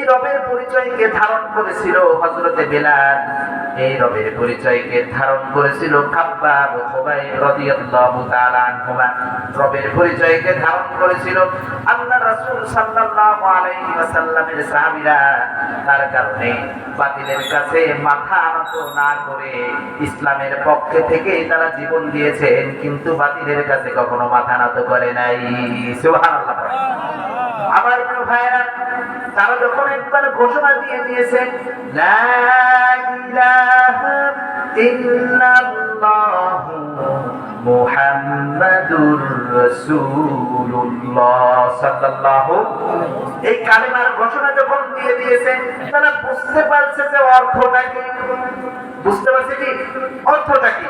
রবের পরিচয়কে ধারণ করেছিল হযরতে বেলাল, এই রবের পরিচয়কে ধারণ করেছিল খাব্বাব খুবাইব রাদিয়াল্লাহু তাআলা আনহুমা, রবের পরিচয়কে ধারণ করেছিল আল্লাহ রাসূল সাল্লাল্লাহু আলাইহি ওয়াসাল্লামের সাহাবীরা। তার কারণে বাতিলের কাছে মাথা নত না করে ইসলামের পক্ষে থেকে তারা জীবন দিয়েছেন, কিন্তু বাতিলের কাছে কখনো মাথা নত করে নাই। সুবহানাল্লাহ। আমার প্রিয় ভাইরা, তারা যখন একবার ঘোষণা দিয়ে দিয়েছে লা ইলাহা ইল্লাল্লাহু মুহাম্মাদুর রাসূলুল্লাহ সাল্লাল্লাহু, এই কালেমার ঘোষণা যখন দিয়ে দিয়েছে, তারা বুঝতে পারছে যে অর্থটা কি। বুঝতে পারছে কি অর্থটা কি?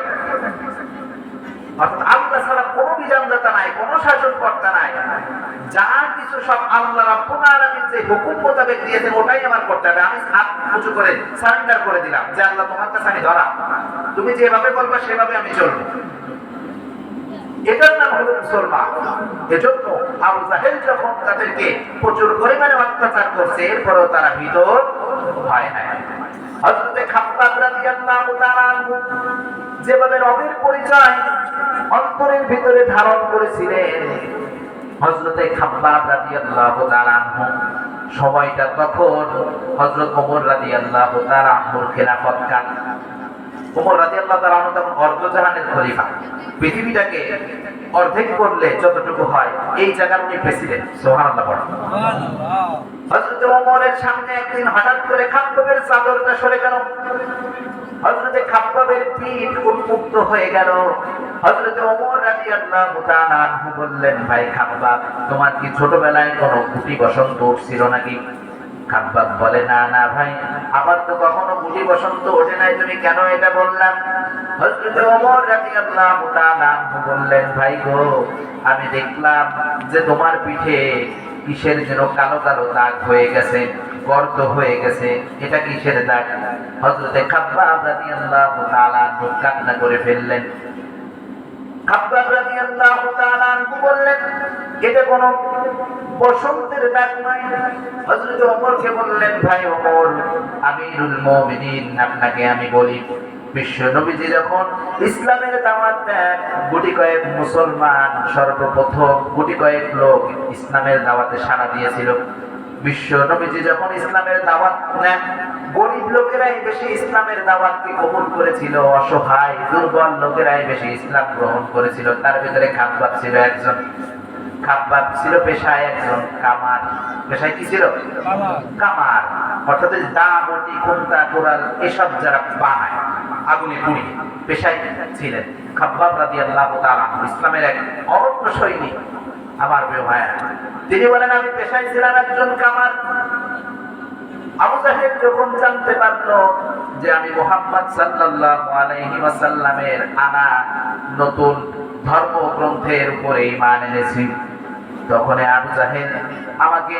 অর্থাৎ আল্লাহ ছাড়া কোনো বিধানদাতা নাই, কোনো শাসনকর্তা নাই, যা কিছু সব আল্লাহ রাব্বুল আলামিন যে হুকুম মোতাবেক দিয়েছেন ওটাই আমার করতে হবে। আমি হাত উঁচু করে সারেন্ডার করে দিলাম যে আল্লাহ তোমার কাছে আমি ধরা, তুমি যেভাবে বলবে সেভাবে আমি চলবো। এটার নাম হলো মুসলমান। এজন্য আবু জাহেল যখন তাদেরকে প্রচুর পরিমাণে অত্যাচার করছে, এরপরেও তারা ভীত হয় না। হযরতে খাব্বাব রাদিয়াল্লাহু তাআলা আনহু যেভাবে রবের পরিচয় অন্তরের ভিতরে ধারণ করেছিলেন, হযরতে খাব্বাব রাদিয়াল্লাহু তাআলা আনহু সময়টা তখন হযরত ওমর রাদিয়াল্লাহু তাআলা আনহুর খেলাফত কাল। ওমর রাদিয়াল্লাহু তাআলা আনহু তখন অর্ধজাহানের খলিফা। পৃথিবীটাকে অর্ধেক করলে যতটুকু হয় এই জায়গার উনি প্রেসিডেন্ট। সুবহানাল্লাহ। সুবহানাল্লাহ। হযরত ওমরের সামনে একদিন হঠাৎ করে খাব্বাবের চাদরটা সরে গেল। হযরতে খাব্বাবের পিঠ উন্মুক্ত হয়ে গেল। হযরতে ওমর রাদিয়াল্লাহু তাআলা আনহু বললেন, ভাই খাব্বাব, তোমার কি ছোটবেলায় কোনো গুটি বসন্ত উঠছিল নাকি? খাব্বাব বলে, না না ভাই, আমার তো কখনো গুটি বসন্ত ওঠে নাই, তুমি কেন এটা বললাম? হযরতে ওমর রাদিয়াল্লাহু তাআলা আনহু বললেন, ভাই গো, আমি দেখলাম যে তোমার পিঠে কিসের যেন কালো কালো দাগ হয়ে গেছে, গর্ত হয়ে গেছে, এটা কিসের দাগ? হযরতে খাব্বাব রাদিয়াল্লাহু তাআলা আনহু কান্না করে ফেললেন। খাব্বাব রাদিয়াল্লাহু তাআলা আনহু বললেন, এটা কোনো বসন্তের দাগ নয়। হযরত ওমরকে বললেন, ভাই ওমর, আমিরুল মুমিনিন, আপনাকে আমি বলি, বিশ্ব নবীজি যখন ইসলামের দাওয়াত দেন, গুটি কয়েক মুসলমান, সর্বপ্রথম গুটি কয়েক লোক ইসলামের দাওয়াতে সাড়া দিয়েছিল। বিশ্ব নবীজি যখন ইসলামের দাওয়াত নেন, গরিব লোকেরাই বেশি ইসলামের দাওয়াতকে কবুল করেছিল, অসহায় দুর্বল লোকেরাই বেশি ইসলাম গ্রহণ করেছিল। তার ভিতরে খাব্বাব ছিল একজন। খাব্বাব ছিল পেশায় একজন কামার। পেশায় কি ছিল? কামার। অর্থাৎ দা, বটি, কোন্তা, কোরাল এসব যারা বানায়, আগুনে পুড়ি, পেশায় ছিলেন খাব্বাব রাদিয়াল্লাহু তাআলা ইসলামের এক অনন্য সৈনিক। আমার প্রিয় ভাইরা, তিনি বলেন, আমি পেশায় ছিলাম একজন কামার। আবু জাহেল যখন জানতে পারলো যে আমি মুহাম্মদ সাল্লাল্লাহু আলাইহি ওয়াসাল্লামের আনা নতুন ধর্মগ্রন্থের উপরে ঈমান এনেছি, তখন আবু জাহেল আমাকে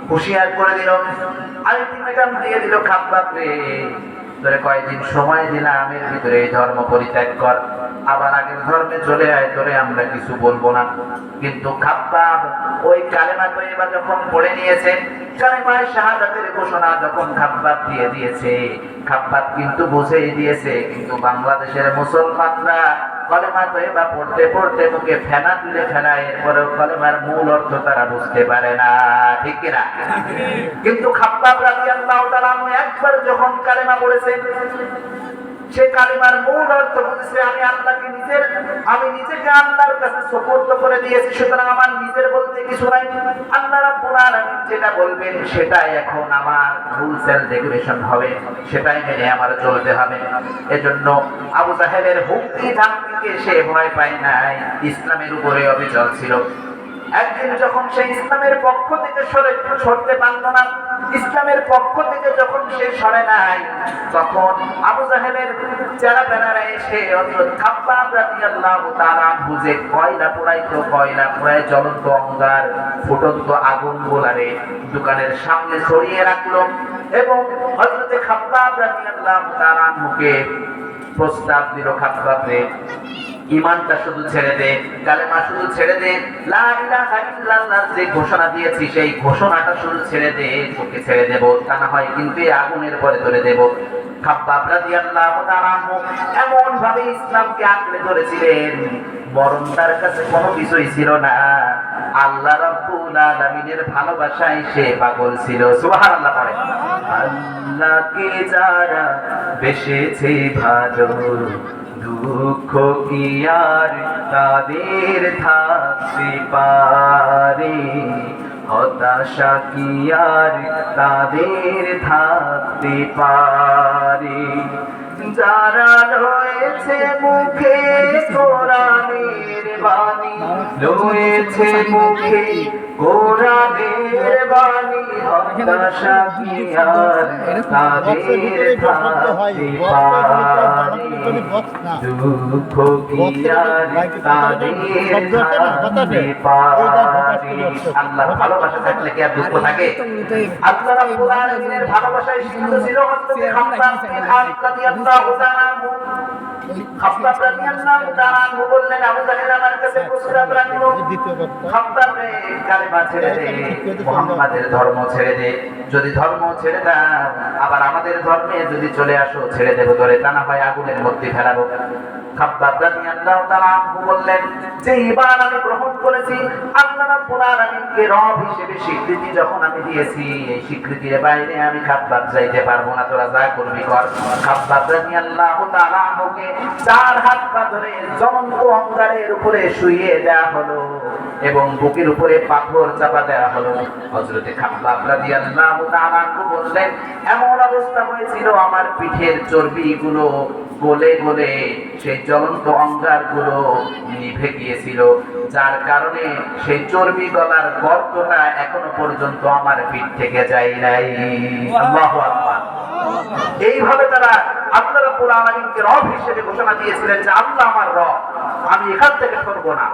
হুঁশিয়ার করে দিল, আলটিমেটাম দিয়ে দিল, খাব্বাব রে, তোরে কয়েকদিন সময় দিলাম, এর ভিতরে এই ধর্ম পরিত্যাগ কর, আবার আগের ধর্মে চলে আয়, তোরে আমরা কিছু বলবো না। কিন্তু খাব্বাব ওই কালেমা তয়্যিবা যখন পড়ে নিয়েছে, কালেমায়ে শাহাদাতের ঘোষণা যখন খাব্বাব দিয়ে দিয়েছে, খাব্বাব কিন্তু বুঝেই দিয়েছে, কিন্তু বাংলাদেশের মুসলমানরা কালেমা তয়্যিবা পড়তে পড়তে মুখে ফেনা তুলে ফেলায়, এরপরেও কালেমার মূল অর্থ তারা বুঝতে পারে না, ঠিক কিনা? কিন্তু খাব্বাব রাদিয়াল্লাহু তাআলা একবার যখন কালেমা পড়েছে, সে কালিমার মূল অর্থ বুঝেছে, আমি নিজেকে আল্লাহর কাছে সুপর্দ করে দিয়েছি, সুতরাং আমার নিজের বলতে কিছু নাই, আল্লাহ রাব্বুল আলামিন যেটা বলবেন সেটাই এখন আমার রুলস এন্ড রেগুলেশন হবে, সেটাই মেনে আমার চলতে হবে। এজন্য আবু জাহেলের হুমকি ধামকিকে সে ভয় পায় নাই, ইসলামের উপরে অবিচল ছিল। একদিন যখন সে ইসলামের পক্ষ থেকে সরতে পারল না, ইসলামের পক্ষ থেকে যখন সে সরে নাই, তখন আবু জাহেলের চেলা বেনারা এসে হযরত খাব্বাব রাদিয়াল্লাহু তাআলা বুঝে কয়লা পোড়াইতো, কয়লা পোড়ায় জ্বলন্ত অঙ্গার, ফুটন্ত আগুন গোলারে দোকানের সামনে ছড়িয়ে রাখলো এবং হযরত খাব্বাব রাদিয়াল্লাহু তাআলা মুখে প্রস্তাব দিল খাব্বাবরে, ঈমানটা শুধু ছেড়ে দে, কালেমা শুধু ছেড়ে দে, লা ইলাহা ইল্লাল্লাহ যে ঘোষণা দিয়েছি সেই ঘোষণাটা শুধু ছেড়ে দে, তোকে ছেড়ে দেব, তা না হয় কিন্তু এই আগুনের পরে ধরে দেব। খাব্বাব রাদিয়াল্লাহু তাআলা এমন ভাবে ইসলামকে আঁকড়ে ধরেছিলেন, বরং তার কাছে কোনো কিছুই ছিল না, আল্লাহ রাব্বুল আলামিনের ভালোবাসায় সে পাগল ছিল। সুবহানাল্লাহ পড়ে। আল্লাহকে যারা বেসেছে ভালো, দুঃখ কি আর তাদের থাকতে পারে, হতাশা কি আর তাদের থাকতে পারে, যারা রয়েছে মুখে কোরআনের বাণী, রয়েছে মুখে কোরআনের বাণী, হতাশা কি আর তাদের থাকতে পারে, দুঃখ কি আর তাদের থাকতে পারে। আল্লাহর ভালোবাসা থাকলে কি আর দুঃখ থাকে? আল্লাহ রাব্বুল আলামিনের ভালোবাসায় সিদ্ধ ছিল হযরত খাব্বাব বিন আরত রাদিয়াল্লাহু তাআলা আনহু। খাব্বাব রাদিয়াল্লাহু তাআলা আনহু বললেন, আবু জাহেল আমার কাছে প্রস্তাব রাখলো, খাব্বাব রে কালেমা ছেড়ে দে, মুহাম্মাদের ধর্ম ছেড়ে দে, যদি ধর্ম ছেড়ে দাও আবার আমাদের ধর্মে যদি চলে আসো ছেড়ে দেব তোরে, তা না হয় আগুনের মধ্যে ফেলাবো। খাব্বাব রাদিয়াল্লাহু তাআলা আনহু বললেন, যে ঈমান আমি গ্রহণ করেছি, আল্লাহ রাব্বুল আলামিনকে রব হিসেবে স্বীকৃতি যখন আমি দিয়েছি, এই স্বীকৃতির বাইরে আমি খাব্বাব যাইতে পারবো না, তোরা যা করবি কর। খাব্বাব রাদিয়াল্লাহু তাআলা আনহুকে চার হাত পা ধরে জ্বলন্ত অঙ্গারের উপরে শুইয়ে দেওয়া হলো এবং বুকের উপরে পাথর চাপা দেওয়া হলো। হযরতে খাব্বাব রাদিয়াল্লাহু তাআলা আনহু বললেন, এমন অবস্থা হয়েছিল আমার পিঠের চর্বিগুলো গলে গলে সেই জ্বলন্ত অঙ্গারগুলো নিভে গিয়েছিল, যার কারণে সেই চর্বি গলার গর্তটা এখনো পর্যন্ত আমার পিঠ থেকে যায় নাই। আল্লাহু আকবার। এইভাবে তারা আল্লাহ রাব্বুল আলামিনকে রব হিসেবে ঘোষণা দিয়েছিলেন যে আল্লাহ আমার রব, আমি এখান থেকে সরব না।